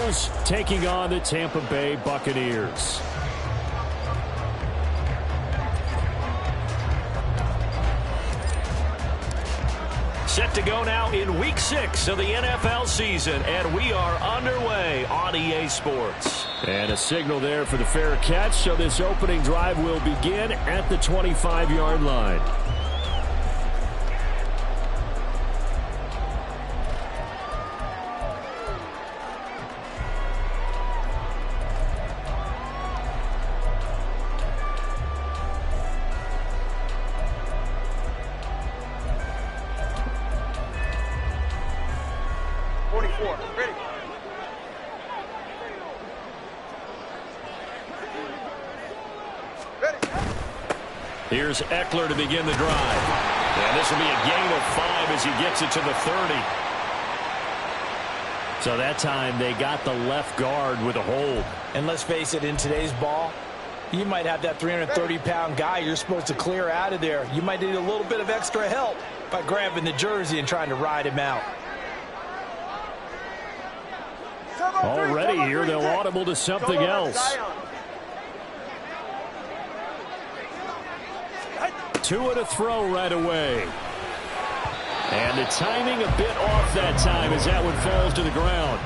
Eagles taking on the Tampa Bay Buccaneers. Set to go now in Week 6 of the NFL season, and we are underway on EA Sports. And a signal there for the fair catch, so this opening drive will begin at the 25-yard line. Here's Eckler to begin the drive. And this will be a gain of 5 as he gets it to the 30. So that time they got the left guard with a hold. And let's face it, in today's ball, you might have that 330-pound guy you're supposed to clear out of there. You might need a little bit of extra help by grabbing the jersey and trying to ride him out. Already here, they'll audible to something else. Tua to throw right away. And the timing a bit off that time as that one falls to the ground.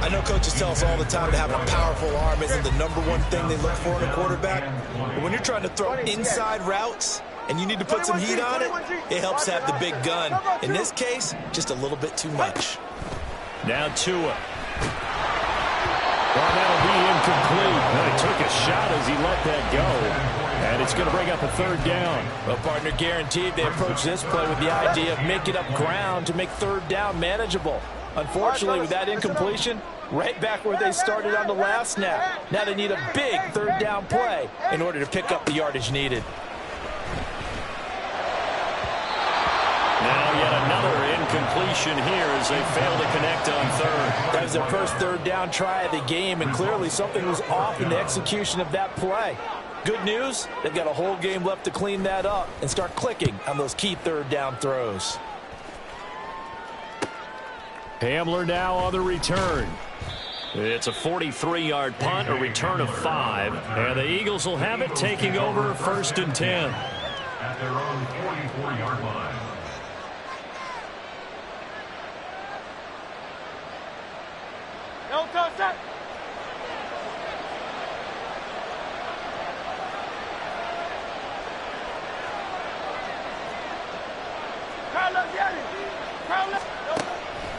I know coaches tell us all the time that having a powerful arm isn't the #1 thing they look for in a quarterback. But when you're trying to throw inside routes and you need to put some heat on it, it helps have the big gun. In this case, just a little bit too much. Now Tua. Well, that'll be incomplete. Well, he took a shot as he let that go. And it's going to bring up a third down. Well, partner, guaranteed they approach this play with the idea of making up ground to make third down manageable. Unfortunately, with that incompletion, right back where they started on the last snap. Now they need a big third down play in order to pick up the yardage needed. Now yet another incompletion here as they fail to connect on third. That was their first third down try of the game, and clearly something was off in the execution of that play. Good news, they've got a whole game left to clean that up and start clicking on those key third down throws. Hamler now on the return. It's a 43-yard punt, a return of 5. And the Eagles will have it, taking over 1st and 10. At their own 44-yard line. No touchdown.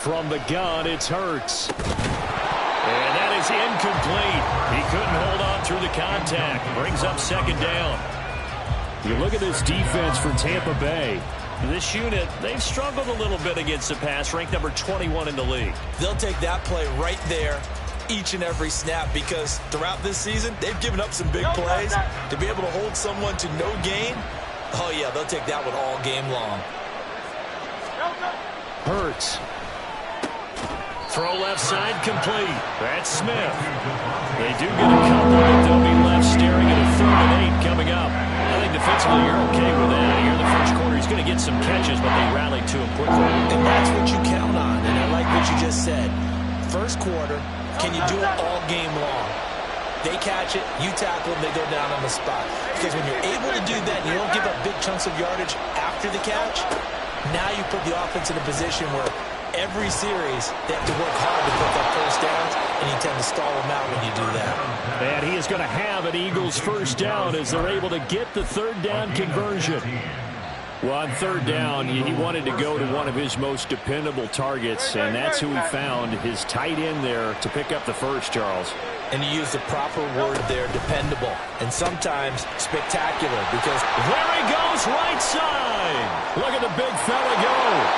From the gun, it's Hurts. And that is incomplete. He couldn't hold on through the contact. Brings up 2nd down. You look at this defense for Tampa Bay. This unit, they've struggled a little bit against the pass, ranked number 21 in the league. They'll take that play right there each and every snap because throughout this season, they've given up some big plays. To be able to hold someone to no gain, oh yeah, they'll take that one all game long. Hurts. Throw left side complete. That's Smith. They do get a couple, but they'll be left staring at a 3rd and 8 coming up. I think defensively you're okay with that. Here in the first quarter, he's going to get some catches, but they rallied to him quickly. And that's what you count on, and I like what you just said. First quarter, can you do it all game long? They catch it, you tackle them, they go down on the spot. Because when you're able to do that and you don't give up big chunks of yardage after the catch, now you put the offense in a position where every series they have to work hard to pick up first downs, and you tend to stall them out when you do that. And he is going to have an Eagles first down as they're able to get the third down conversion. Well, on third down, he wanted to go to one of his most dependable targets, and that's who he found, his tight end there, to pick up the first, Charles. And you use the proper word there, dependable, and sometimes spectacular, because there he goes, right side. Look at the big fella go.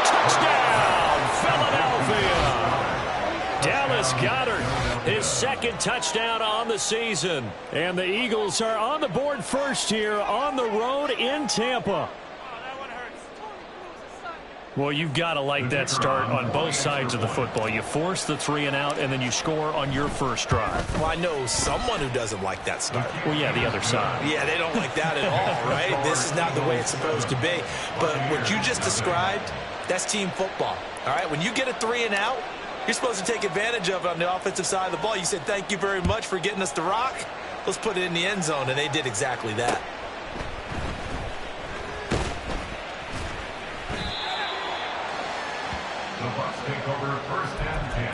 Touchdown, Philadelphia. Dallas Goedert, his 2nd touchdown on the season. And the Eagles are on the board first here on the road in Tampa. Well, you've got to like that start on both sides of the football. You force the 3 and out, and then you score on your first drive. Well, I know someone who doesn't like that start. Well, yeah, the other side. Yeah, they don't like that at all, right? This is not the way it's supposed to be. But what you just described, that's team football. All right, when you get a 3 and out, You're supposed to take advantage of it on the offensive side of the ball. You said, thank you very much for getting us the rock. Let's put it in the end zone, and they did exactly that. The Bucs take over first and 10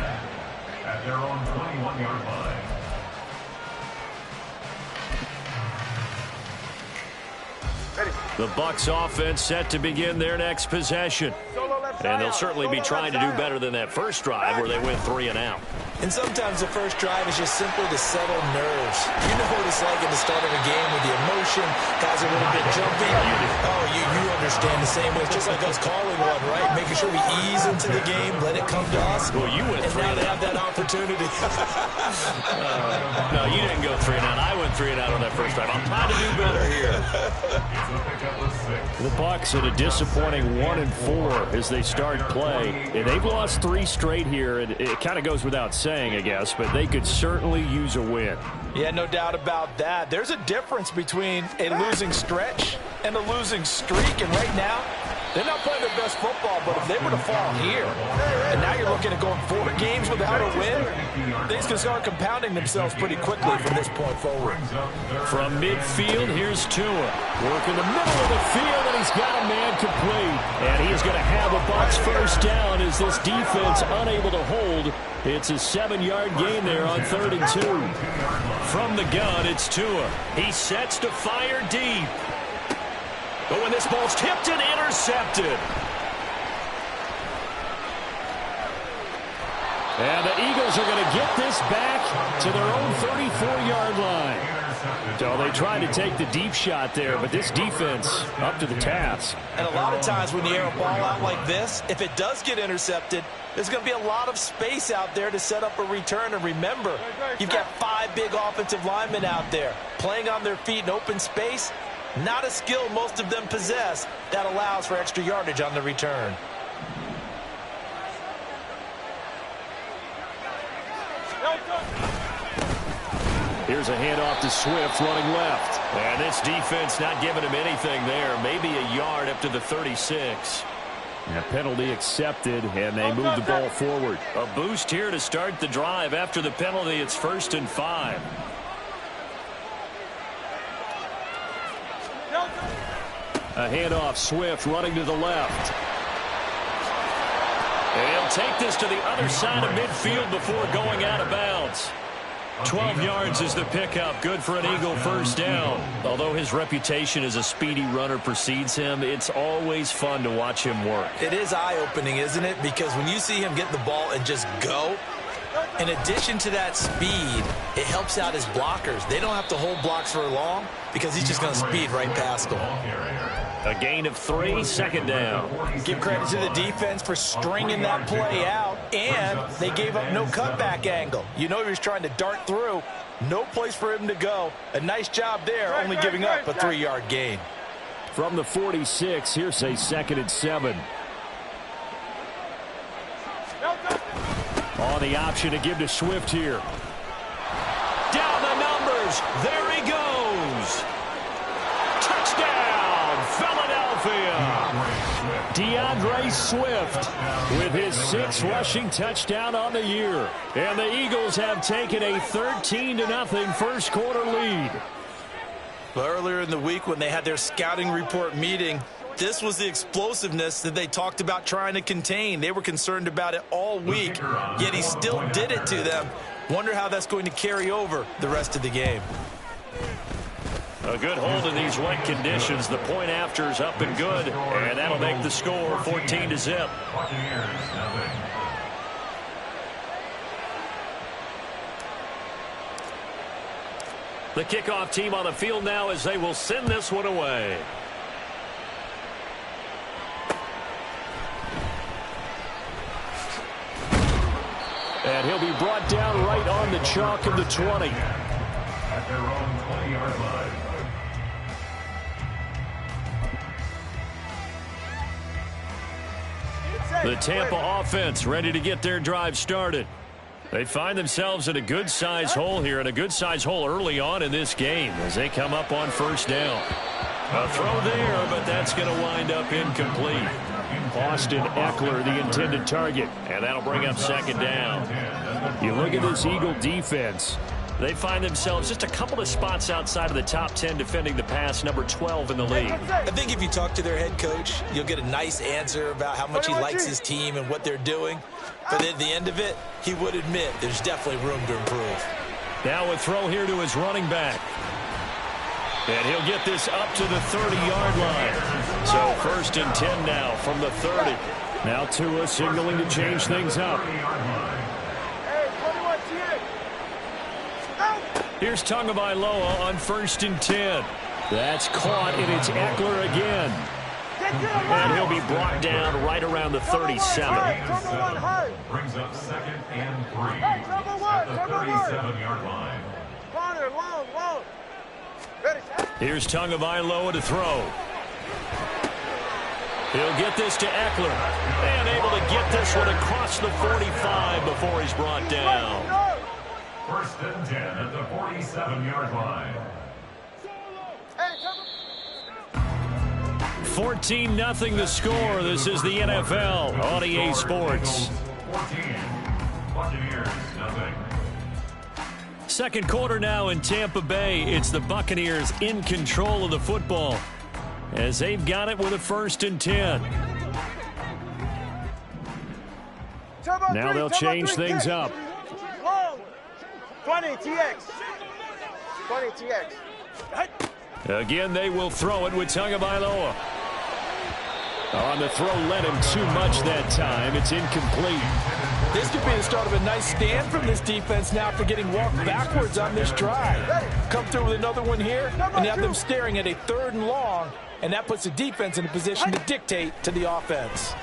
at their own 21-yard line. The Bucs offense set to begin their next possession. And they'll certainly be trying to do better than that first drive where they went 3 and out. And sometimes the first drive is just simply to settle nerves. You know what it's like at the start of a game with the emotion. Guys are a little bit jumpy. Oh, you understand the same way. It's just like us calling one, right? Making sure we ease into the game, let it come to us. Well, you went 3 and now and they out. have that opportunity. No, you didn't go 3 and out. I went 3 and out on that first drive. I'm trying to do better here. The Bucs at a disappointing 1-4 as they start play. And they've lost 3 straight here, and it kind of goes without saying, I guess, but they could certainly use a win. Yeah, no doubt about that. There's a difference between a losing stretch and a losing streak, and right now, they're not playing their best football, but if they were to fall here, and now you're looking at going 4 games without a win, things can start compounding themselves pretty quickly from this point forward. From midfield, here's Tua. Work in the middle of the field, and he's got a man complete. And he is going to have a Bucs first down as this defense unable to hold. It's a 7-yard gain there on 3rd and 2. From the gun, it's Tua. He sets to fire deep. But when this ball's tipped and intercepted. And the Eagles are going to get this back to their own 34-yard line. So they tried to take the deep shot there, but this defense up to the task. And a lot of times when you air a ball out like this, if it does get intercepted, there's going to be a lot of space out there to set up a return. And remember, you've got 5 big offensive linemen out there playing on their feet in open space. Not a skill most of them possess that allows for extra yardage on the return. Here's a handoff to Swift running left. And this defense not giving him anything there. Maybe a yard up to the 36. A penalty accepted, and they move the ball forward. A boost here to start the drive. After the penalty, it's 1st and 5. A handoff, Swift running to the left. And he'll take this to the other side of midfield before going out of bounds. 12 yards is the pickup. Good for an Eagle first down. Although his reputation as a speedy runner precedes him, it's always fun to watch him work. It is eye-opening, isn't it? Because when you see him get the ball and just go, in addition to that speed, it helps out his blockers. They don't have to hold blocks for long because he's just going to speed right past them. A gain of 3, 2nd down. Give credit to the defense for stringing that play out, and they gave up no cutback angle. You know he was trying to dart through. No place for him to go. A nice job there, only giving up a 3-yard gain. From the 46, here's a 2nd and 7. On the option to give to Swift here. Down the numbers. There he goes. Touchdown, Philadelphia. DeAndre Swift with his 6th rushing touchdown on the year. And the Eagles have taken a 13-0 first quarter lead. But earlier in the week when they had their scouting report meeting, this was the explosiveness that they talked about trying to contain. They were concerned about it all week, yet he still did it to them. Wonder how that's going to carry over the rest of the game. A good hold in these wet conditions. The point after is up and good, and that'll make the score 14-0. The kickoff team on the field now as they will send this one away. And he'll be brought down right on the chalk of the 20. At their own 20-yard line. The Tampa offense ready to get their drive started. They find themselves in a good-sized hole here, and a good-sized hole early on in this game as they come up on first down. A throw there, but that's going to wind up incomplete. Austin Eckler, the intended target. And that'll bring up second down. You look at this Eagle defense. They find themselves just a couple of spots outside of the top 10 defending the pass, number 12 in the league. I think if you talk to their head coach, you'll get a nice answer about how much he likes his team and what they're doing. But at the end of it, he would admit there's definitely room to improve. Now a throw here to his running back. And he'll get this up to the 30-yard line. So first and 10 now from the 30. Now Tua signaling to change things up. Here's Tagovailoa on first and 10. That's caught, and it's Eckler again. And he'll be brought down right around the 37. Brings up second and 3 at the 37-yard line. Here's Tagovailoa to throw. He'll get this to Eckler. And able to get this one across the 45 before he's brought down. First and 10 at the 47-yard line. 14-0 the score. This is the NFL on EA Sports. 14. Buccaneers, nothing. Second quarter now in Tampa Bay. It's the Buccaneers in control of the football as they've got it with a first and 10. Now they'll change things up. 20 TX. 20 TX. Again, they will throw it with Tagovailoa. On the throw, led him too much that time. It's incomplete. This could be the start of a nice stand from this defense now after getting walked backwards on this drive. Come through with another one here, and you have them staring at a 3rd and long, and that puts the defense in a position to dictate to the offense.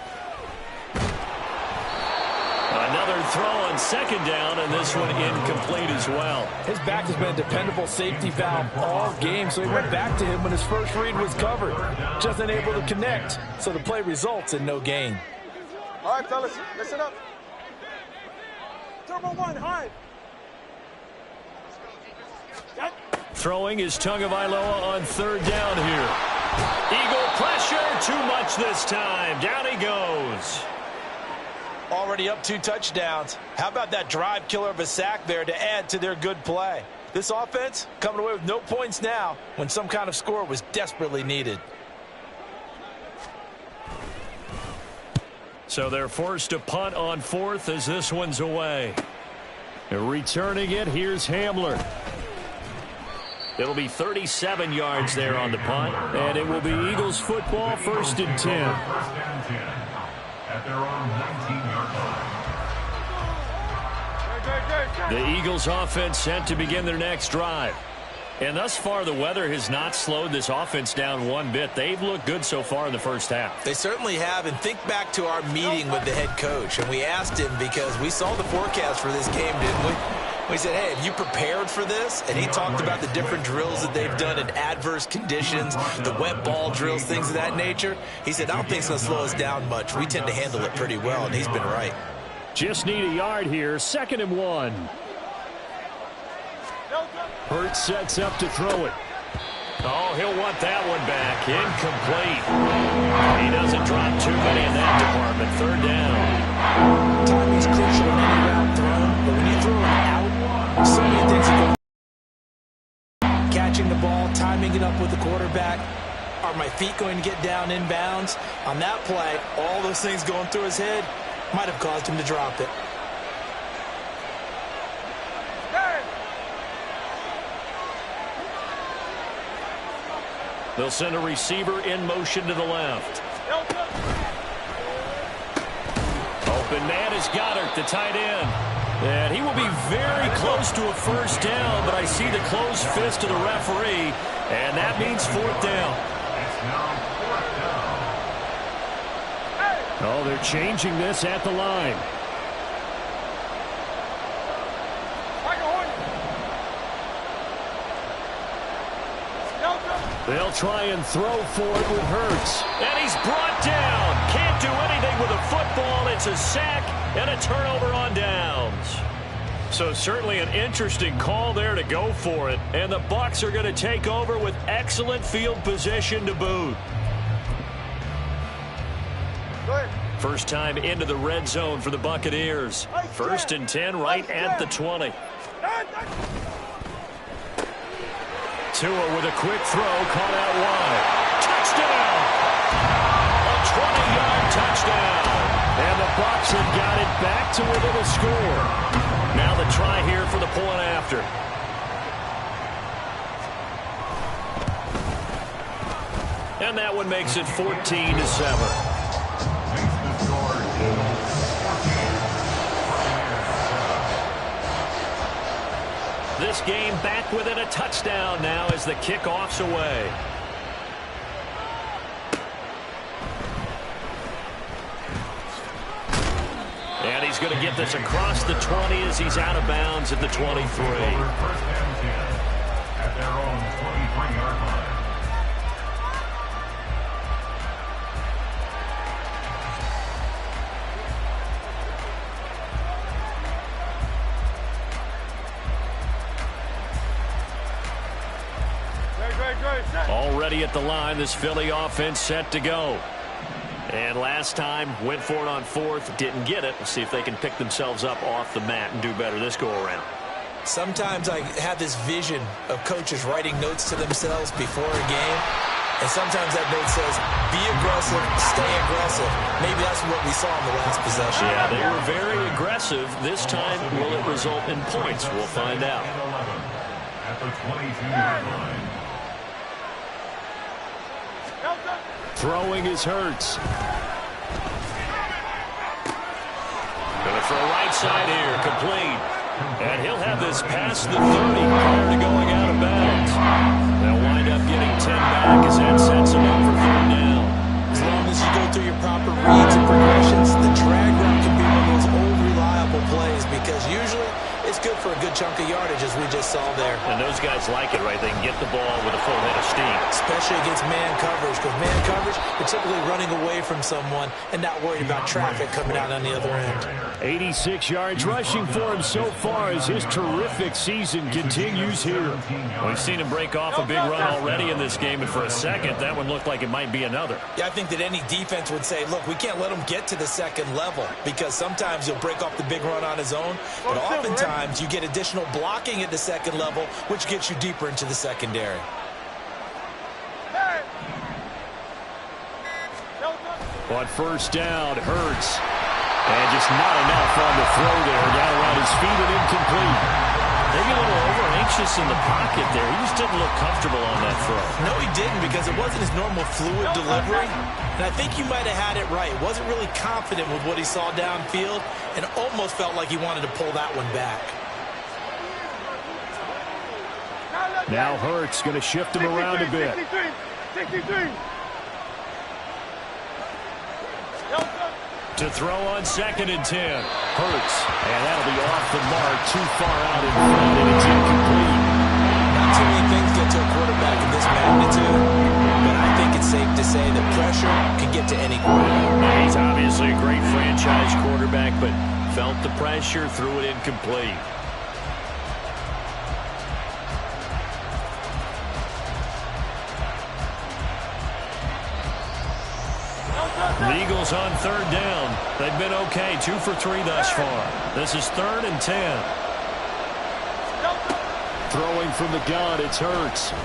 Another throw on second down, and this one incomplete as well. His back has been a dependable safety valve all game, so he went back to him when his first read was covered. Just unable to connect, so the play results in no gain. All right, fellas, listen up. Turbo 1, high. Throwing is Tagovailoa on 3rd down here. Eagle pressure, too much this time. Down he goes. Already up 2 touchdowns. How about that drive killer of a sack there to add to their good play? This offense coming away with no points now when some kind of score was desperately needed. So they're forced to punt on 4th as this one's away. Returning it, here's Hamler. It'll be 37 yards there on the punt, and it will be Eagles football, first and 10. First and 10 at their own 19-yard line. The Eagles offense set to begin their next drive. And thus far, the weather has not slowed this offense down one bit. They've looked good so far in the first half. They certainly have, and think back to our meeting with the head coach, and we asked him because we saw the forecast for this game, didn't we? We said, hey, have you prepared for this? And he talked about the different drills that they've done in adverse conditions, the wet ball drills, things of that nature. He said, I don't think it's going to slow us down much. We tend to handle it pretty well, and he's been right. Just need a yard here, 2nd and 1. Hurts sets up to throw it. Oh, he'll want that one back. Incomplete. He doesn't drop too many in that department. 3rd down. Time is crucial in any route thrown, but when you throw it out, so many things go. Catching the ball, timing it up with the quarterback. Are my feet going to get down inbounds? On that play, all those things going through his head might have caused him to drop it. They'll send a receiver in motion to the left. Open man is Goddard, the tight end. And he will be very close to a first down, but I see the closed fist of the referee, and that means 4th down. It's now 4th down. Oh, they're changing this at the line. They'll try and throw for it with Hurts. And he's brought down. Can't do anything with a football. It's a sack and a turnover on downs. So certainly an interesting call there to go for it. And the Bucs are going to take over with excellent field position to boot. Go ahead. First time into the red zone for the Buccaneers. 1st and 10 right at the 20. Tua with a quick throw, caught out wide. Touchdown! A 20-yard touchdown. And the Bucs have got it back to within a score. Now the try here for the point after. And that one makes it 14-7. This game back within a touchdown now as the kickoff's away. And he's going to get this across the 20 as he's out of bounds at the 23. First and 10 at their own 23-yard line. Already at the line, this Philly offense set to go. And last time, went for it on 4th, didn't get it. We'll see if they can pick themselves up off the mat and do better this go-around. Sometimes I have this vision of coaches writing notes to themselves before a game. And sometimes that note says, be aggressive, stay aggressive. Maybe that's what we saw in the last possession. Yeah, they were very aggressive. This time, will it result in points? We'll find out. At the 22-yard line. Throwing is Hurts. Gonna throw right side here, complete. And he'll have this past the 30 prior to going out of bounds. They'll wind up getting 10 back as that sets him up for 3rd down. As long as you go through your proper reads and progressions, the drag route can be one of those old reliable plays because usually it's good for a good chunk of yardage, as we just saw there. And those guys like it, right? They can get the ball with a full head of steam. Especially against man coverage, because man coverage, you're typically running away from someone and not worried about traffic coming out on the other end. 86 yards rushing for him so far as his terrific season continues here. We've seen him break off a big run already in this game, and for a second, that one looked like it might be another. Yeah, I think that any defense would say, look, we can't let him get to the second level, because sometimes he'll break off the big run on his own, but oftentimes you get additional blocking at the second level, which gets you deeper into the secondary. On 1st down, Hurts. And just not enough on the throw there. Down around his feet and incomplete. Maybe a little over-anxious in the pocket there. He just didn't look comfortable on that throw. No, he didn't, because it wasn't his normal fluid delivery. And I think you might have had it right. Wasn't really confident with what he saw downfield and almost felt like he wanted to pull that one back. Now Hurts going to shift him around a bit. 63. To throw on 2nd and 10. Hurts. And that'll be off the mark. Too far out in front, and it's incomplete. Not too many things get to a quarterback of this magnitude, but I think it's safe to say that pressure can get to any quarterback. He's obviously a great franchise quarterback, but felt the pressure, threw it incomplete. The Eagles on 3rd down. They've been okay, 2 for 3 thus far. This is 3rd and 10. Throwing from the gun, it's Hurts. And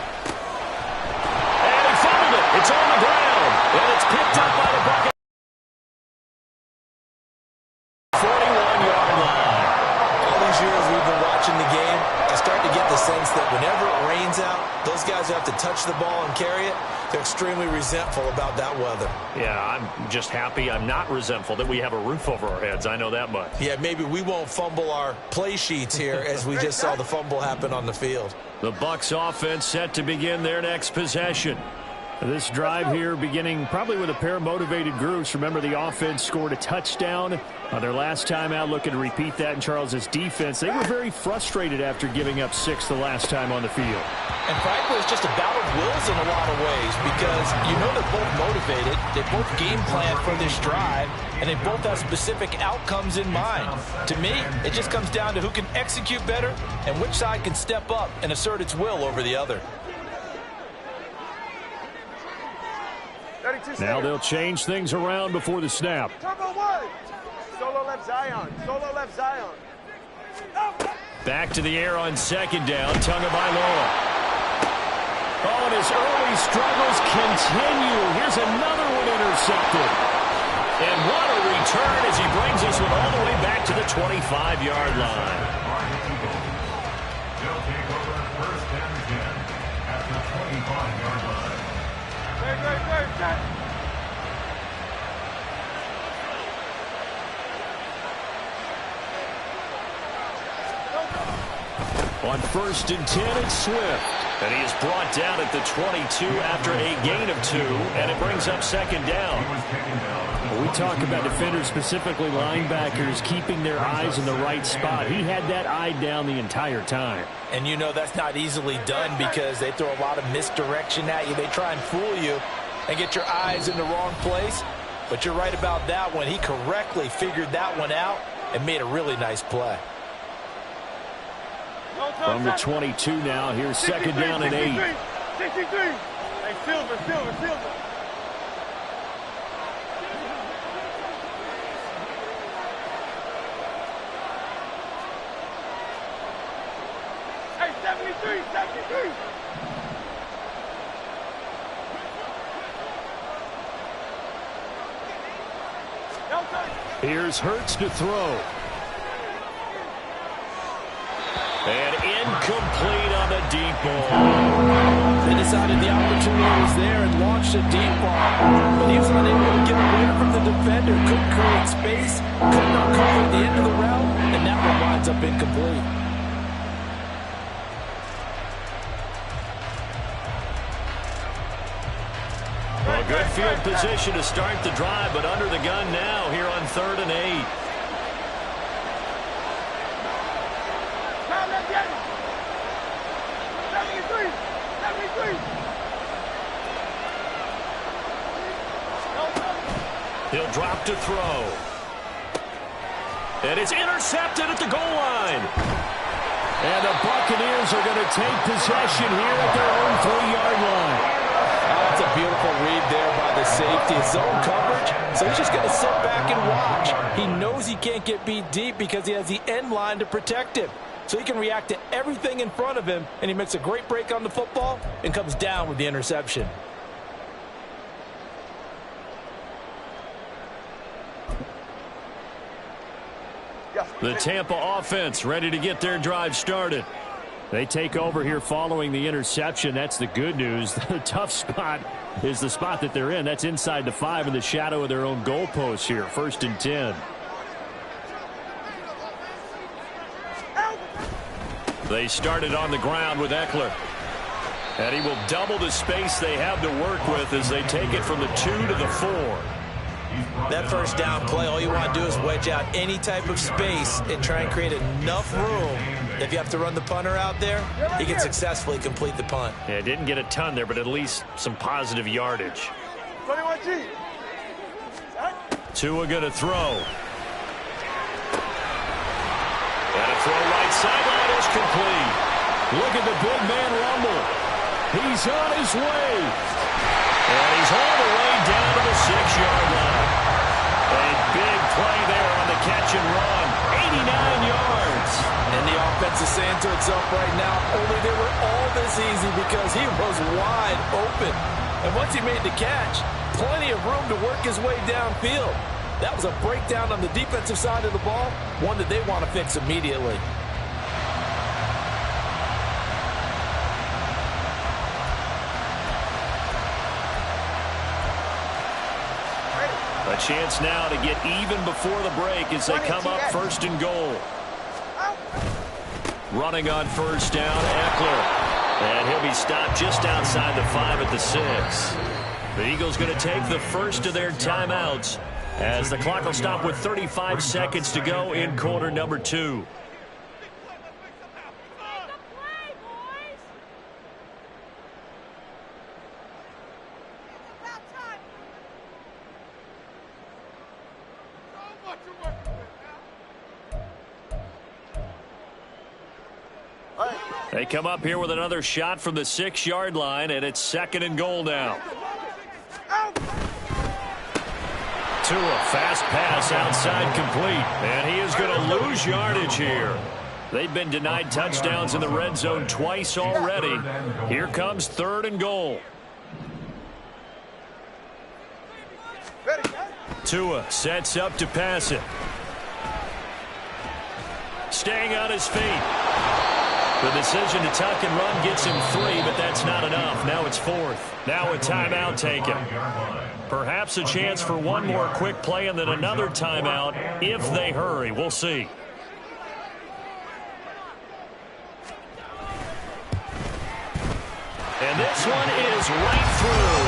he fumbled it. It's on the ground. And it's picked up by the Buccaneers. 41-yard line. All these years we've been watching the game, I start to get the sense that whenever it rains out, those guys who have to touch the ball and carry it, they're extremely resentful about that weather. Yeah, I'm just happy I'm not resentful that we have a roof over our heads. I know that much. Yeah, maybe we won't fumble our play sheets here as we just saw the fumble happen on the field. The Bucs offense set to begin their next possession. This drive here beginning probably with a pair of motivated groups. Remember, the offense scored a touchdown on their last time out, looking to repeat that in Charles's defense. They were very frustrated after giving up 6 the last time on the field. And frankly, it's just a battle of wills in a lot of ways because you know they're both motivated, they both game plan for this drive, and they both have specific outcomes in mind. To me, it just comes down to who can execute better and which side can step up and assert its will over the other. Now they'll change things around before the snap. Turbo 1. Solo left Zion. Solo left Zion. Back to the air on second down. Tagovailoa. Oh, and his early struggles continue. Here's another one intercepted. And what a return as he brings this one all the way back to the 25-yard line. They'll take over first and 10 at the 25-yard line. Very. On first and 10, it's Swift. And he is brought down at the 22 after a gain of 2, and it brings up second down. We talk about defenders, specifically linebackers, keeping their eyes in the right spot. He had that eye down the entire time. And you know that's not easily done because they throw a lot of misdirection at you. They try and fool you and get your eyes in the wrong place. But you're right about that one. He correctly figured that one out and made a really nice play. From the 22 now, here's second down and 8. 63. Hey, Silver. Hey, 73. Here's Hurts to throw. And incomplete on the deep ball. They decided the opportunity was there and launched a deep ball. But he was unable to get away from the defender. Couldn't create space. Could not cover the end of the route. And that one winds up incomplete. A good field position to start the drive, but under the gun now here on 3rd and 8. He'll drop to throw. And it's intercepted at the goal line. And the Buccaneers are going to take possession here at their own 3-yard line. That's a beautiful read there by the safety. Zone coverage, so he's just going to sit back and watch. He knows he can't get beat deep because he has the end line to protect him. So he can react to everything in front of him, and he makes a great break on the football and comes down with the interception. The Tampa offense ready to get their drive started. They take over here following the interception. That's the good news. The tough spot is the spot that they're in. That's inside the 5 in the shadow of their own goalpost here. 1st and 10. They started on the ground with Eckler. And he will double the space they have to work with as they take it from the 2 to the 4. That first down play, all you want to do is wedge out any type of space and try and create enough room. If you have to run the punter out there, he can successfully complete the punt. Yeah, didn't get a ton there, but at least some positive yardage. 21G. Tua going to throw. And a throw right sideline is complete. Look at the big man rumble. He's on his way. And he's all the way down to the 6-yard line. A big play there on the catch and run. 89 yards. And the offense is saying to itself right now, only they were all this easy because he was wide open. And once he made the catch, plenty of room to work his way downfield. That was a breakdown on the defensive side of the ball, one that they want to fix immediately. A chance now to get even before the break as they come up 1st and goal. Running on 1st down, Eckler. And he'll be stopped just outside the 5 at the 6. The Eagles going to take the first of their timeouts as the clock will stop with 35 seconds to go in quarter number 2. They come up here with another shot from the 6-yard line, and it's 2nd and goal now. Tua, fast pass outside complete. And he is going to lose yardage here. They've been denied touchdowns in the red zone twice already. Here comes 3rd and goal. Tua sets up to pass it. Staying on his feet. The decision to tuck and run gets him 3, but that's not enough. Now it's 4th. Now a timeout taken. Perhaps a chance for one more quick play and then another timeout if they hurry. We'll see. And this one is right through.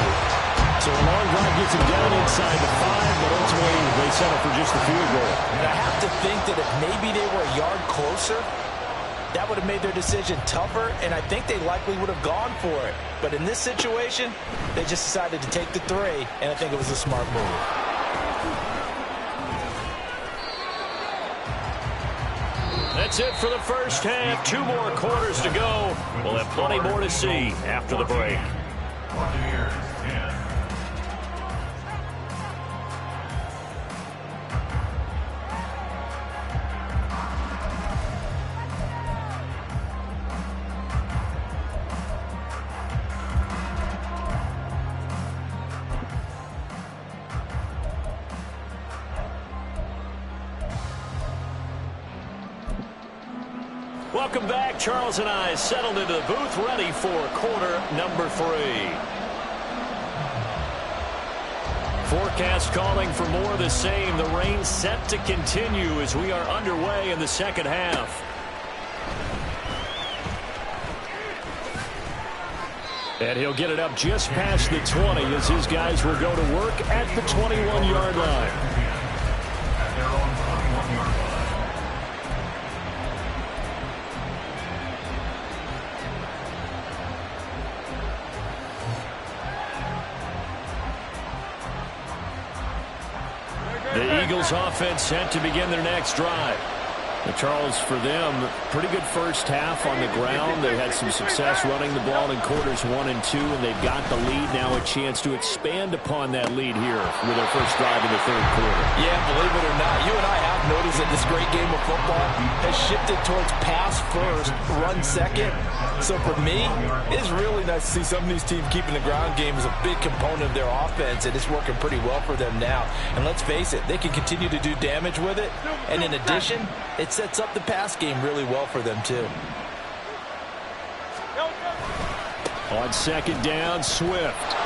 So a long drive gets him down inside the 5, but ultimately they settle for just the field goal. And I have to think that if maybe they were a yard closer, that would have made their decision tougher, and I think they likely would have gone for it. But in this situation, they just decided to take the 3, and I think it was a smart move. That's it for the first half. 2 more quarters to go. We'll have plenty more to see after the break. Welcome back. Charles and I settled into the booth, ready for quarter number 3. Forecast calling for more of the same. The rain set to continue as we are underway in the second half. And he'll get it up just past the 20 as his guys will go to work at the 21-yard line. The Eagles offense set to begin their next drive. Now, Charles, for them, pretty good first half on the ground. They had some success running the ball in quarters 1 and 2, and they've got the lead now, a chance to expand upon that lead here with their first drive in the 3rd quarter. Yeah, believe it or not, you and I have noticed that this great game of football has shifted towards pass first, run second. So for me, it's really nice to see some of these teams keeping the ground game as a big component of their offense, and it's working pretty well for them now. And let's face it, they can continue to do damage with it, and in addition, it sets up the pass game really well for them too. On 2nd down, Swift.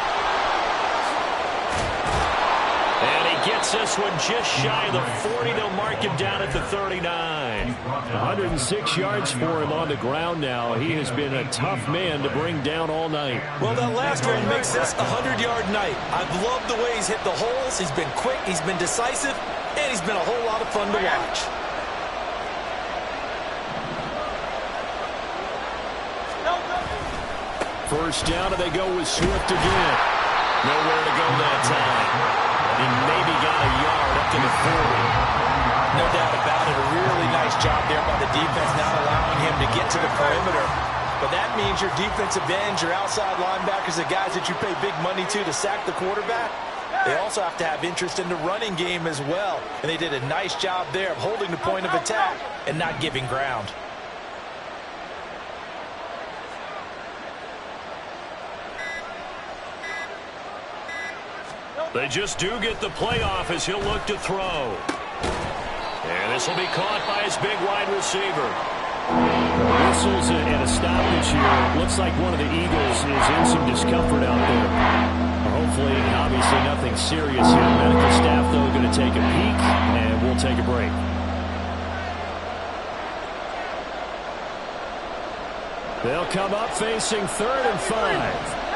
And he gets this one just shy of the 40. They'll mark him down at the 39. 106 yards for him on the ground now. He has been a tough man to bring down all night. Well, that last run makes this a 100-yard night. I've loved the way he's hit the holes. He's been quick, he's been decisive, and he's been a whole lot of fun to watch. First down, and they go with Swift again. Nowhere to go that time. He maybe got a yard up to the 40. No doubt about it. A really nice job there by the defense, not allowing him to get to the perimeter. But that means your defensive ends, your outside linebackers, the guys that you pay big money to sack the quarterback, they also have to have interest in the running game as well. And they did a nice job there of holding the point of attack and not giving ground. They just do get the playoff as he'll look to throw. And this will be caught by his big wide receiver. Whistles and a stoppage here. Looks like one of the Eagles is in some discomfort out there. Hopefully, obviously nothing serious here. Medical staff, though, going to take a peek, and we'll take a break. They'll come up facing 3rd and 5.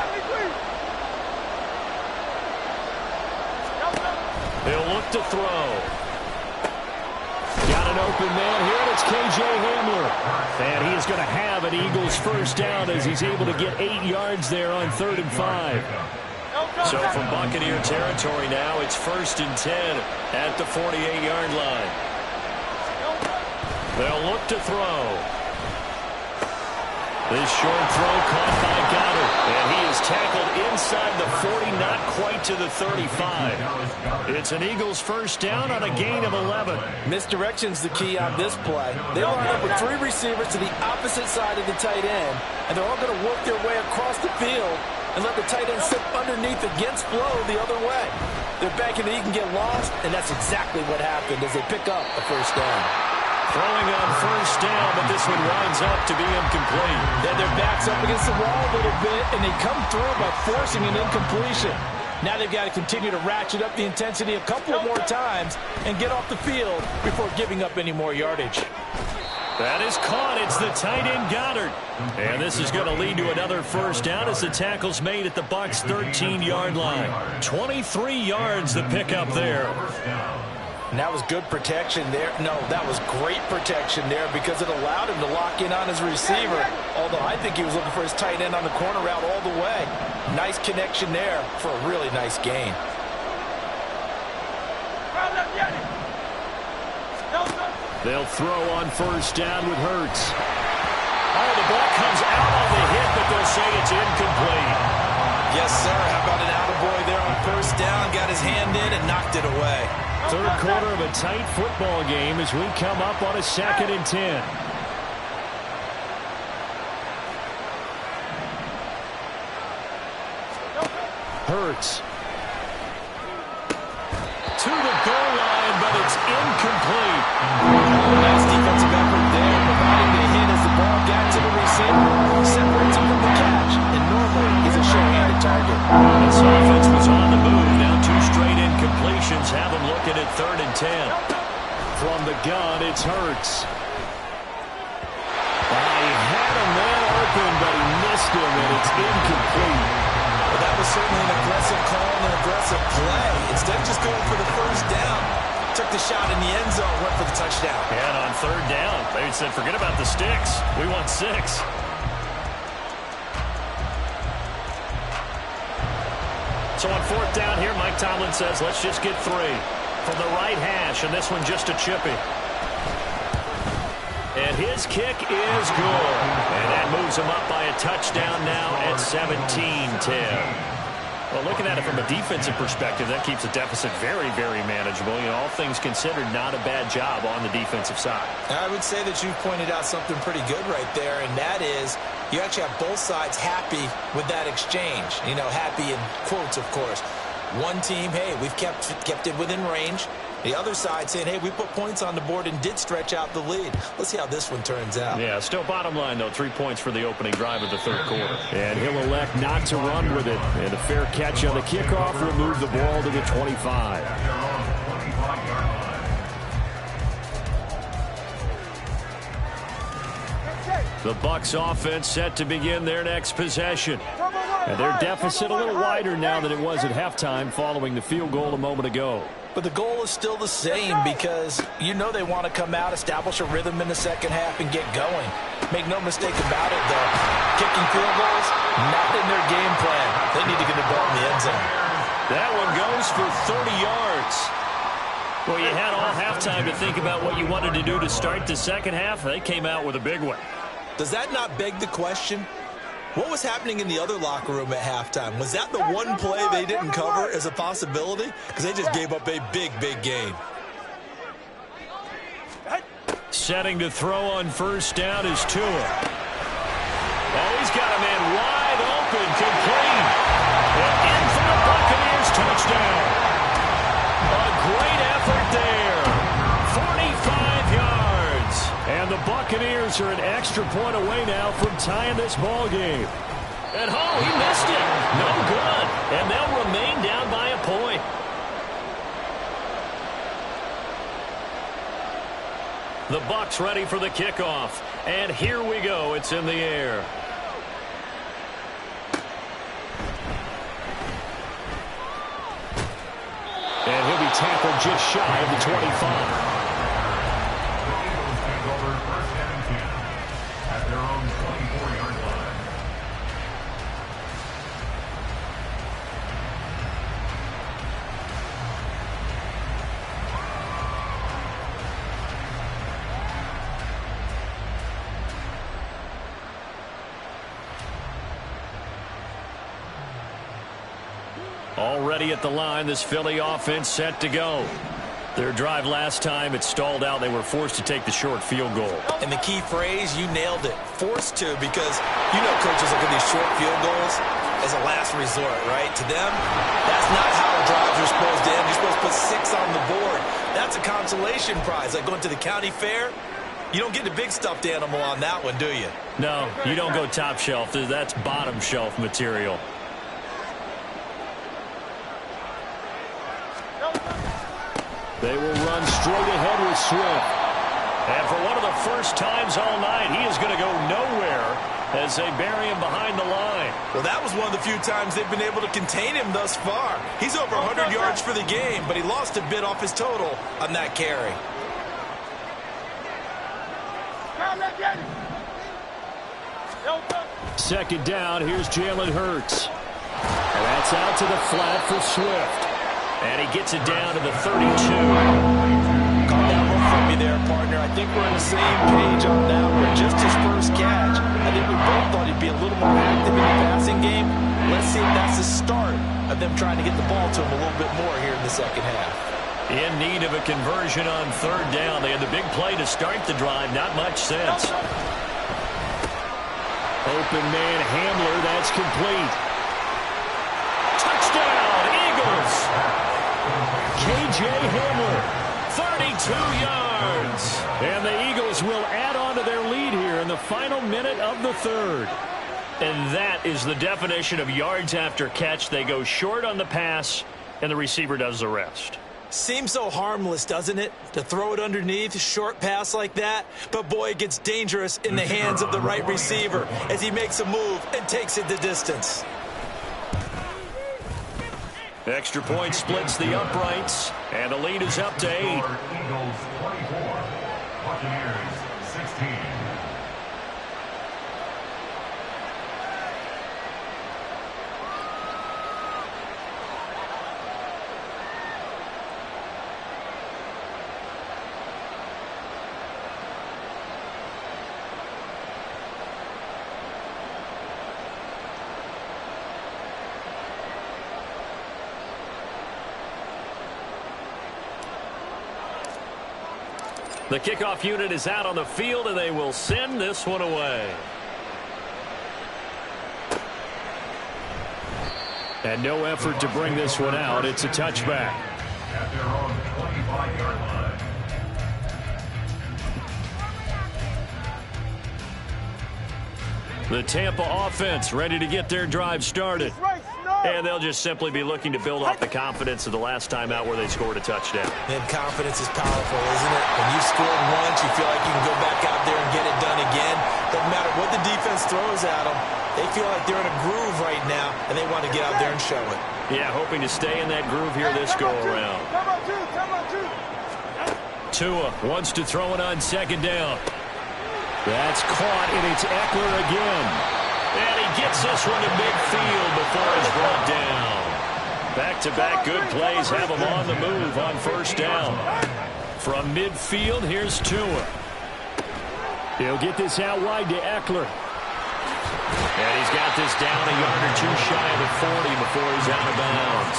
He'll look to throw. Got an open man here, and it's K.J. Hamler. And he is going to have an Eagles first down as he's able to get 8 yards there on 3rd and 5. So from Buccaneer territory now, it's 1st and 10 at the 48-yard line. They'll look to throw. This short throw caught by Goddard. And he is tackled inside the 40, not quite to the 35. It's an Eagles first down on a gain of 11. Misdirection's the key on this play. They line up with 3 receivers to the opposite side of the tight end, and they're all going to work their way across the field and let the tight end sit underneath against flow the other way. They're banking that he can get lost, and that's exactly what happened as they pick up a first down. Throwing on first down, but this one winds up to be incomplete. Then their back's up against the wall a little bit, and they come through by forcing an incompletion. Now they've got to continue to ratchet up the intensity a couple of more times and get off the field before giving up any more yardage. That is caught. It's the tight end Goddard. And this is going to lead to another first down as the tackle's made at the Bucs' 13-yard line. 23 yards the pickup there. And that was good protection there. No, that was great protection there because it allowed him to lock in on his receiver. Although I think he was looking for his tight end on the corner route all the way. Nice connection there for a really nice gain. They'll throw on first down with Hurts. Oh, the ball comes out on the hit, but they'll say it's incomplete. Yes, sir. How about an attaboy there on first down? Got his hand in and knocked it away. Third quarter of a tight football game as we come up on a 2nd and 10. Hurts. To the goal line, but it's incomplete. Nice defensive effort there, providing the hit as the ball got to the receiver. Separates him from the catch, and normally he's a sure-handed target. This offense was on the move. Now 2 straight incompletions have them looking at 3rd and 10. From the gun, it's Hurts. He had a man open, but he missed him, and it's incomplete. Well, that was certainly an aggressive call and an aggressive play. Instead of just going for the first down, took the shot in the end zone, went for the touchdown. And on 3rd down, they said, forget about the sticks. We want 6. So on 4th down here, Mike Tomlin says, let's just get 3. From the right hash, and this one just a chippy. And his kick is good. And that moves him up by a touchdown now at 17-10. Well, looking at it from a defensive perspective, that keeps the deficit very, very manageable. You know, all things considered, not a bad job on the defensive side. I would say that you pointed out something pretty good right there, and that is you actually have both sides happy with that exchange. You know, happy in quotes, of course. One team, hey, we've kept it within range. The other side saying, hey, we put points on the board and did stretch out the lead. Let's see how this one turns out. Yeah, still bottom line, though, 3 points for the opening drive of the 3rd quarter. And he'll elect not to run with it. And a fair catch on the kickoff will move the ball to the 25. The Bucs offense set to begin their next possession. And their deficit a little wider now than it was at halftime following the field goal a moment ago. But the goal is still the same because you know they want to come out, establish a rhythm in the second half, and get going. Make no mistake about it, though. Kicking field goals, not in their game plan. They need to get the ball in the end zone. That one goes for 30 yards. Well, you had all halftime to think about what you wanted to do to start the second half. They came out with a big one. Does that not beg the question? What was happening in the other locker room at halftime? Was that the one play they didn't cover as a possibility? Because they just gave up a big, big gain. Setting to throw on first down is Tua. Oh, he's got a man wide open, complete. And in for the Buccaneers touchdown. A great effort there. 45 yards. And the Buccaneers are an extra point away now from tying this ball game. And oh, he missed it. No good. And they'll remain down by a point. The Bucs ready for the kickoff. And here we go. It's in the air. And he'll be tackled just shy of the 25. At their own 24-yard line. Already at the line, this Philly offense set to go. Their drive last time, it stalled out. They were forced to take the short field goal. And the key phrase, you nailed it, forced to, because you know coaches look at these short field goals as a last resort, right? To them, that's not how drives are supposed to end. You're supposed to put 6 on the board. That's a consolation prize, like going to the county fair. You don't get the big stuffed animal on that one, do you? No, you don't go top shelf. That's bottom shelf material. They will run straight ahead with Swift. And for one of the first times all night, he is going to go nowhere as they bury him behind the line. Well, that was one of the few times they've been able to contain him thus far. He's over 100 yards for the game, but he lost a bit off his total on that carry. Second down, here's Jalen Hurts. And that's out to the flat for Swift. And he gets it down to the 32. Caught that one from me there, partner. I think we're on the same page on that one. Just his first catch. I think we both thought he'd be a little more active in the passing game. Let's see if that's the start of them trying to get the ball to him a little bit more here in the second half. In need of a conversion on third down. They had the big play to start the drive. Not much sense. Open man Hamler. That's complete. Touchdown, Eagles. K.J. Hamler, 32 yards. And the Eagles will add on to their lead here in the final minute of the third. And that is the definition of yards after catch. They go short on the pass, and the receiver does the rest. Seems so harmless, doesn't it? To throw it underneath, short pass like that. But, boy, it gets dangerous in the hands of the right receiver as he makes a move and takes it the distance. Extra point splits the uprights, and the lead is up to 8. Eagles 24, Buccaneers 16. The kickoff unit is out on the field, and they will send this one away. And no effort to bring this one out. It's a touchback. At their own 25-yard line. The Tampa offense ready to get their drive started. And they'll just simply be looking to build off the confidence of the last time out where they scored a touchdown. And confidence is powerful, isn't it? When you've scored once, you feel like you can go back out there and get it done again. Doesn't matter what the defense throws at them. They feel like they're in a groove right now, and they want to get out there and show it. Yeah, hoping to stay in that groove here this go-around. Tua wants to throw it on second down. That's caught, and it's Eckler again. And he gets this one to midfield before it's brought down. Back-to-back good plays have him on the move on first down. From midfield, here's Tua. He'll get this out wide to Eckler. And he's got this down a yard or two shy of the 40 before he's out of bounds.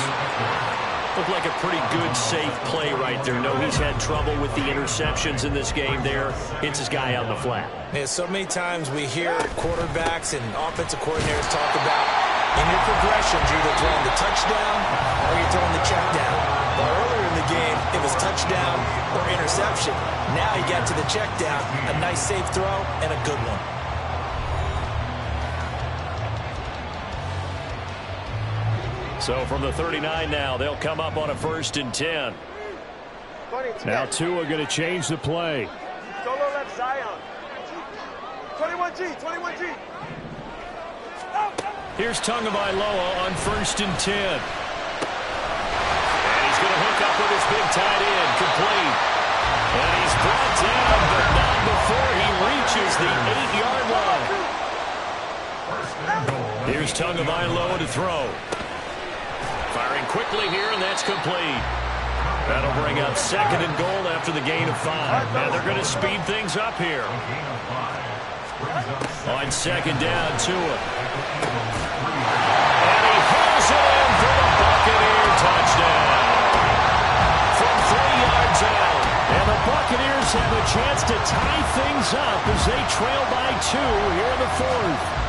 Looked like a pretty good, safe play right there. No, he's had trouble with the interceptions in this game there. Hits his guy out in the flat. Yeah, so many times we hear quarterbacks and offensive coordinators talk about in your progressions, you're either throwing the touchdown or you're throwing the check down. Well, earlier in the game, it was touchdown or interception. Now he got to the check down, a nice safe throw and a good one. So from the 39 now, they'll come up on a 1st and 10. Now Tua going to change the play. Solo left Zion. 21G, 21G. Here's Tagovailoa on 1st and 10. And he's going to hook up with his big tight end, complete. And he's brought down, but not before he reaches the 8-yard line. Here's Tagovailoa to throw. Firing quickly here, and that's complete. That'll bring up 2nd and goal after the gain of 5. Now they're going to speed things up here. On 2nd down, Tua. And he hauls it in for the Bucs. Buccaneer touchdown. From 3 yards out. And the Buccaneers have a chance to tie things up as they trail by 2 here in the 4th.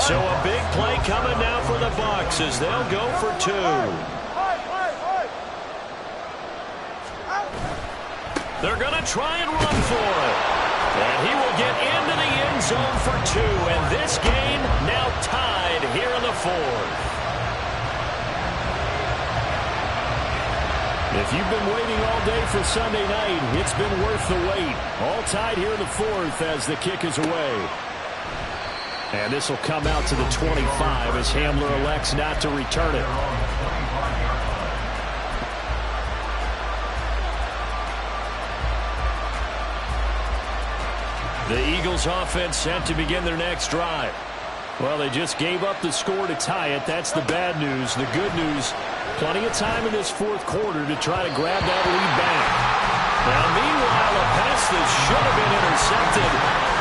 So a big play coming now for the Bucs as they'll go for 2. They're going to try and run for it. And he will get into the end zone for 2. And this game now tied here in the 4th. If you've been waiting all day for Sunday night, it's been worth the wait. All tied here in the 4th as the kick is away. And this will come out to the 25 as Hamler elects not to return it. The Eagles offense set to begin their next drive. Well, they just gave up the score to tie it. That's the bad news. The good news, plenty of time in this 4th quarter to try to grab that lead back. Now, meanwhile, a pass that should have been intercepted,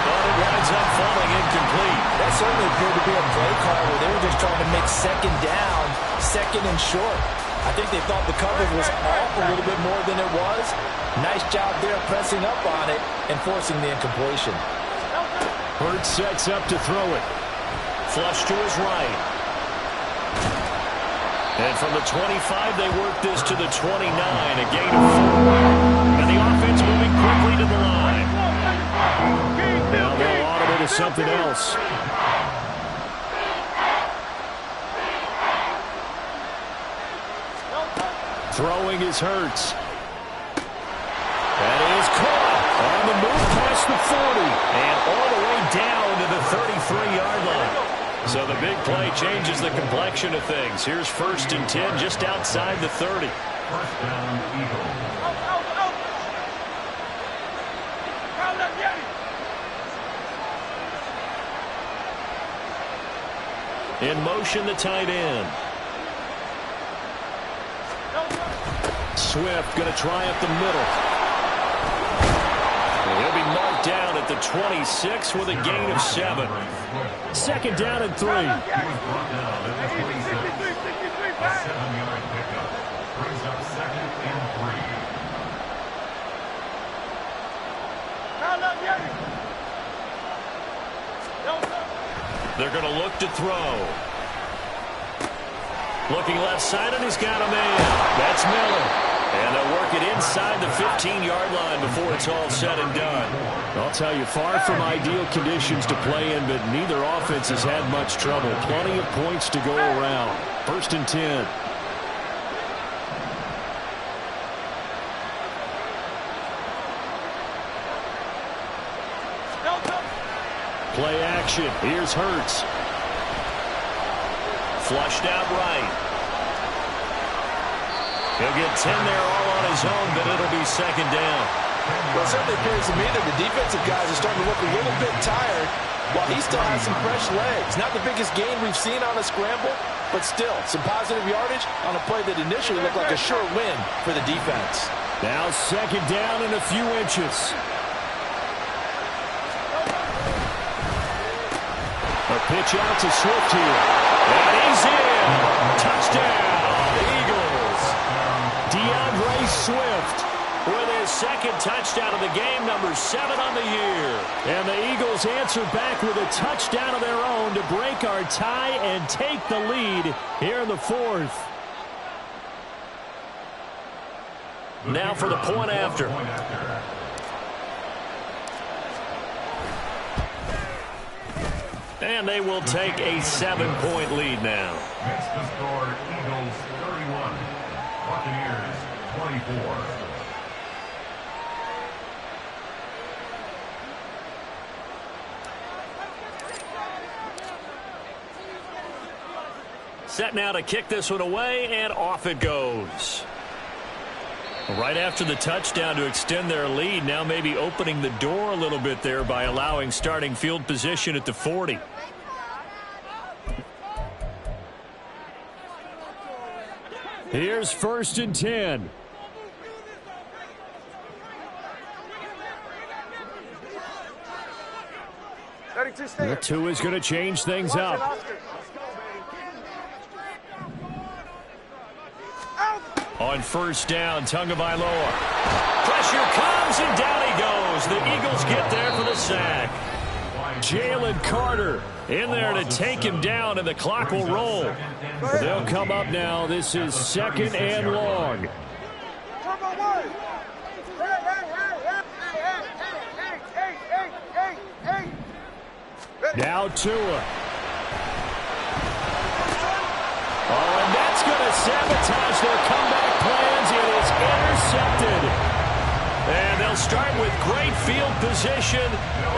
but it winds up falling incomplete. That certainly appeared to be a play call where they were just trying to make 2nd down, 2nd and short. I think they thought the coverage was off a little bit more than it was. Nice job there pressing up on it and forcing the incompletion. Hurts sets up to throw it. Flush to his right. And from the 25, they work this to the 29, a gain of 4. And the offense moving quickly to the line. Now they'll audible to something else. Throwing is Hurts. That is caught on the move past the 40 and all the way down to the 33-yard line. So the big play changes the complexion of things. Here's 1st and 10 just outside the 30. 1st down, Eagles. In motion, the tight end. Swift going to try up the middle. He'll be marked down at the 26 with a gain of 7. 2nd down and 3. He was brought down at the 26. A 7-yard pickup. Brings up 2nd and 3. They're going to look to throw. Looking left side, and he's got a man. That's Miller. And they'll work it inside the 15-yard line before it's all said and done. I'll tell you, far from ideal conditions to play in, but neither offense has had much trouble. Plenty of points to go around. 1st and 10. Play action. Here's Hurts. Flushed out right. He'll get 10 there all on his own, but it'll be 2nd down. Well, it certainly appears to me that the defensive guys are starting to look a little bit tired while he still has some fresh legs. Not the biggest gain we've seen on a scramble, but still some positive yardage on a play that initially looked like a sure win for the defense. Now 2nd down and a few inches. A pitch out to Swift here. And he's in. Touchdown, Eagles. DeAndre Swift with his 2nd touchdown of the game, number 7 on the year. And the Eagles answer back with a touchdown of their own to break our tie and take the lead here in the 4th. Now for the point after. And they will take a 7-point lead now. Makes the score Eagles 31, Buccaneers 24. Set now to kick this one away, and off it goes. Right after the touchdown to extend their lead, now maybe opening the door a little bit there by allowing starting field position at the 40. Here's 1st and 10. The two is going to change things up. On first down, Tagovailoa. Pressure comes, and down he goes. The Eagles get there for the sack. Jalen Carter in there to take him down, and the clock will roll. They'll come up now. This is 2nd and long. Now Tua. Oh, and that's going to sabotage their comeback plans. It is intercepted. And they'll start with great field position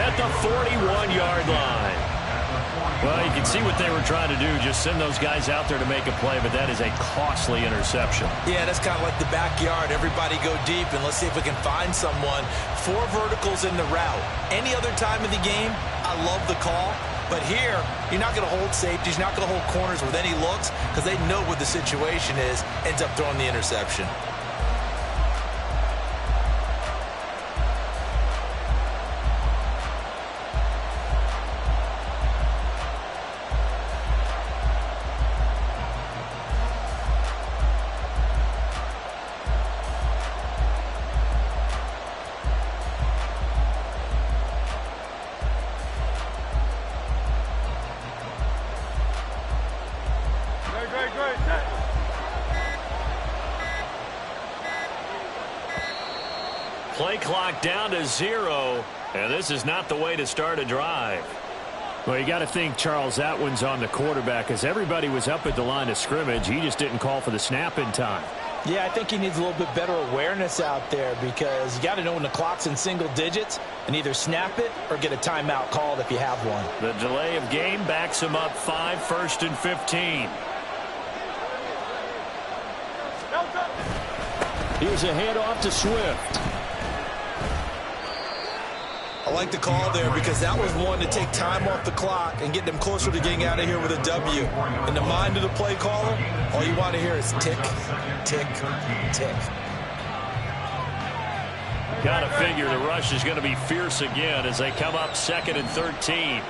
at the 41-yard line. Well, you can see what they were trying to do, just send those guys out there to make a play, but that is a costly interception. Yeah, that's kind of like the backyard. Everybody go deep, and let's see if we can find someone. 4 verticals in the route. Any other time of the game, I love the call. But here, you're not going to hold safeties. You're not going to hold corners with any looks because they know what the situation is. Ends up throwing the interception. Play clock down to 0, and this is not the way to start a drive. Well, you got to think, Charles, that one's on the quarterback, as everybody was up at the line of scrimmage. He just didn't call for the snap in time. Yeah, I think he needs a little bit better awareness out there because you got to know when the clock's in single digits and either snap it or get a timeout called if you have one. The delay of game backs him up 5, 1st and 15. Here's a handoff to Swift. I like the call there because that was one to take time off the clock and get them closer to getting out of here with a W. In the mind of the play caller, all you want to hear is tick, tick, tick. Got to figure the rush is going to be fierce again as they come up 2nd and 13.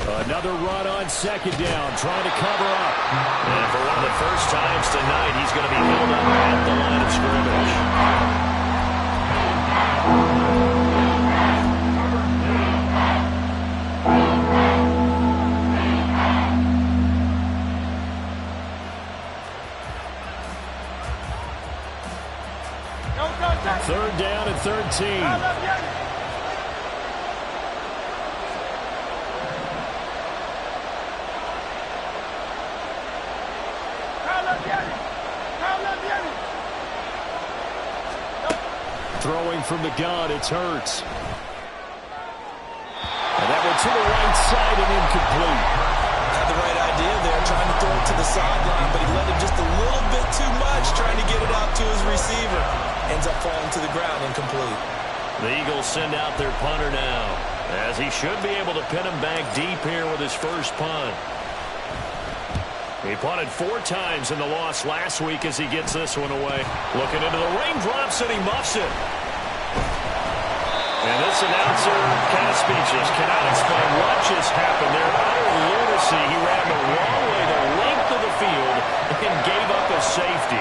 Another run on 2nd down, trying to cover up. And for one of the first times tonight, he's going to be held up at the line of scrimmage. Third down and 13. Throwing from the gun, it's Hurts. And that went to the right side and incomplete. Had the right idea there, trying to throw it to the sideline, but he let him just a little bit too much, trying to get it out to his receiver. Ends up falling to the ground, incomplete. The Eagles send out their punter now, as he should be able to pin him back deep here with his first punt. He punted 4 times in the loss last week as he gets this one away. Looking into the raindrops, and he muffs it. And this announcer kind of speechless, cannot explain what just happened there. Utter lunacy. He ran the wrong way the length of the field and gave up a safety.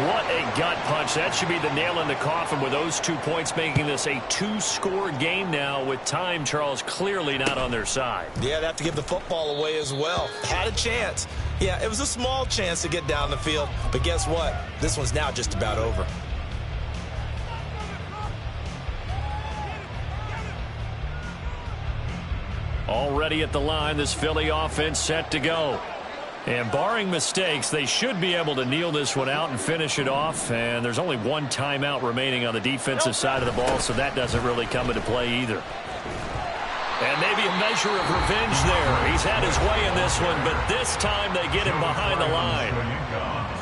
What a gut punch. That should be the nail in the coffin with those 2 points, making this a 2-score game now with time, Charles, clearly not on their side. Yeah, they have to give the football away as well. Had a chance. Yeah, it was a small chance to get down the field, but guess what? This one's now just about over. Already at the line, this Philly offense set to go. And barring mistakes, they should be able to kneel this one out and finish it off. And there's only 1 timeout remaining on the defensive side of the ball, so that doesn't really come into play either. And maybe a measure of revenge there. He's had his way in this one, but this time they get him behind the line.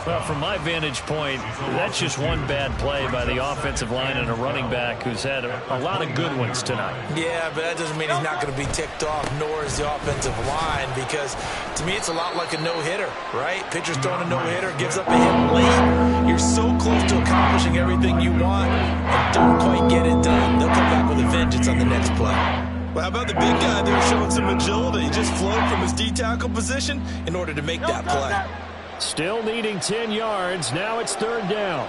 Well, from my vantage point, that's just one bad play by the offensive line and a running back who's had a lot of good ones tonight. Yeah, but that doesn't mean he's not going to be ticked off, nor is the offensive line, because to me it's a lot like a no-hitter, right? Pitcher's throwing a no-hitter, gives up a hit late. You're so close to accomplishing everything you want and don't quite get it done. They'll come back with a vengeance on the next play. Well, how about the big guy there showing some agility? He just flowed from his D-tackle position in order to make that play. Still needing 10 yards. Now it's third down.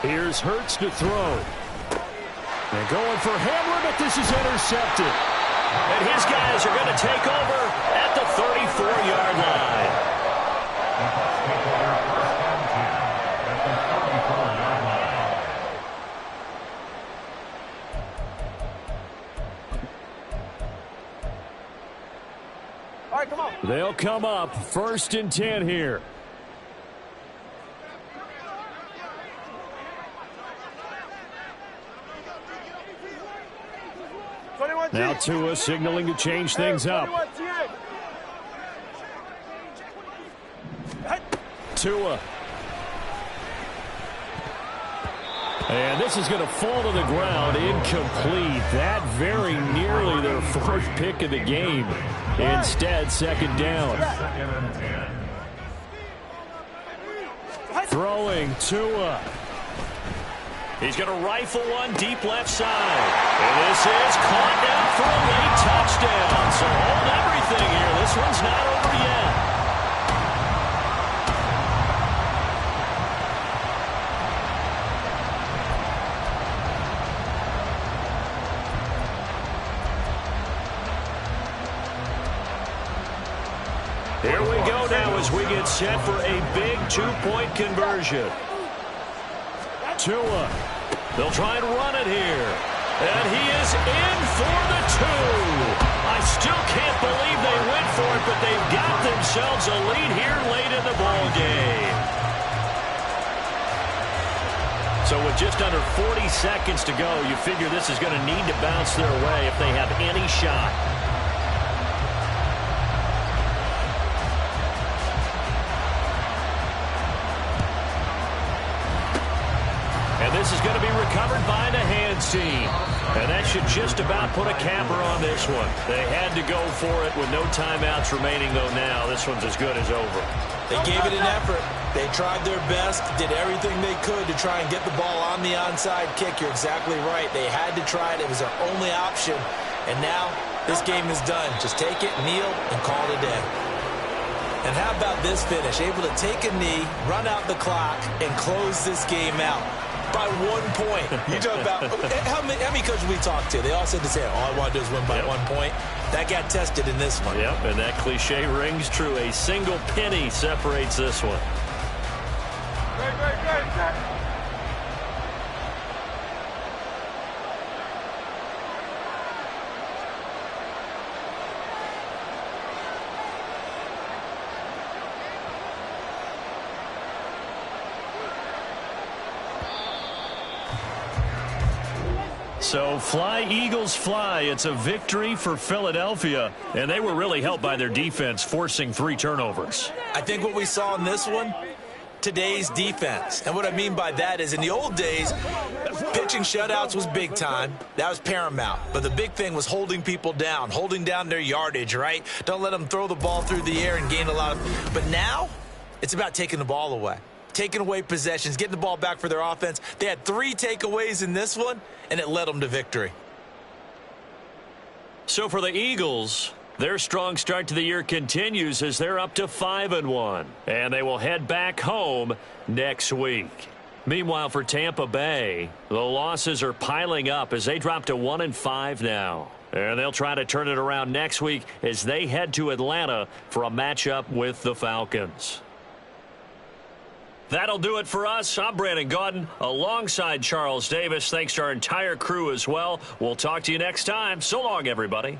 Here's Hurts to throw. And going for Hamler, but this is intercepted. And his guys are going to take over at the 34-yard line. They'll come up 1st and 10 here. Now Tua signaling to change things up. Tua. And this is going to fall to the ground, incomplete. That very nearly their 4th pick of the game. Instead, 2nd down. Throwing Tua. He's going to rifle one deep left side. And this is caught down for a late touchdown. So hold everything here. This one's not over yet. Here we go now as we get set for a big 2-point conversion. Tua. They'll try and run it here. And he is in for the 2. I still can't believe they went for it, but they've got themselves a lead here late in the ball game. So with just under 40 seconds to go, you figure this is going to need to bounce their way if they have any shot. And this is going to be recovered by the hands team. And that should just about put a capper on this one. They had to go for it with no timeouts remaining, though now this one's as good as over. They gave it an effort. They tried their best, did everything they could to try and get the ball on the onside kick. You're exactly right. They had to try it. It was their only option. And now this game is done. Just take it, kneel, and call it a day. And how about this finish? Able to take a knee, run out the clock, and close this game out. By 1 point. You talk about how many coaches we talked to? They all said the same. All I want to do is win by 1 point. That got tested in this one. Yep, and that cliche rings true. A single penny separates this one. Great. So fly, Eagles, fly. It's a victory for Philadelphia, and they were really helped by their defense, forcing 3 turnovers. I think what we saw in this one, today's defense. And what I mean by that is in the old days, pitching shutouts was big time. That was paramount. But the big thing was holding people down, holding down their yardage, right? Don't let them throw the ball through the air and gain a lot of. But now it's about taking the ball away. Taking away possessions, getting the ball back for their offense. They had 3 takeaways in this one, and it led them to victory. So for the Eagles, their strong start to the year continues as they're up to 5-1. And they will head back home next week. Meanwhile, for Tampa Bay, the losses are piling up as they drop to 1-5 now. And they'll try to turn it around next week as they head to Atlanta for a matchup with the Falcons. That'll do it for us. I'm Brandon Gaudin alongside Charles Davis. Thanks to our entire crew as well. We'll talk to you next time. So long, everybody.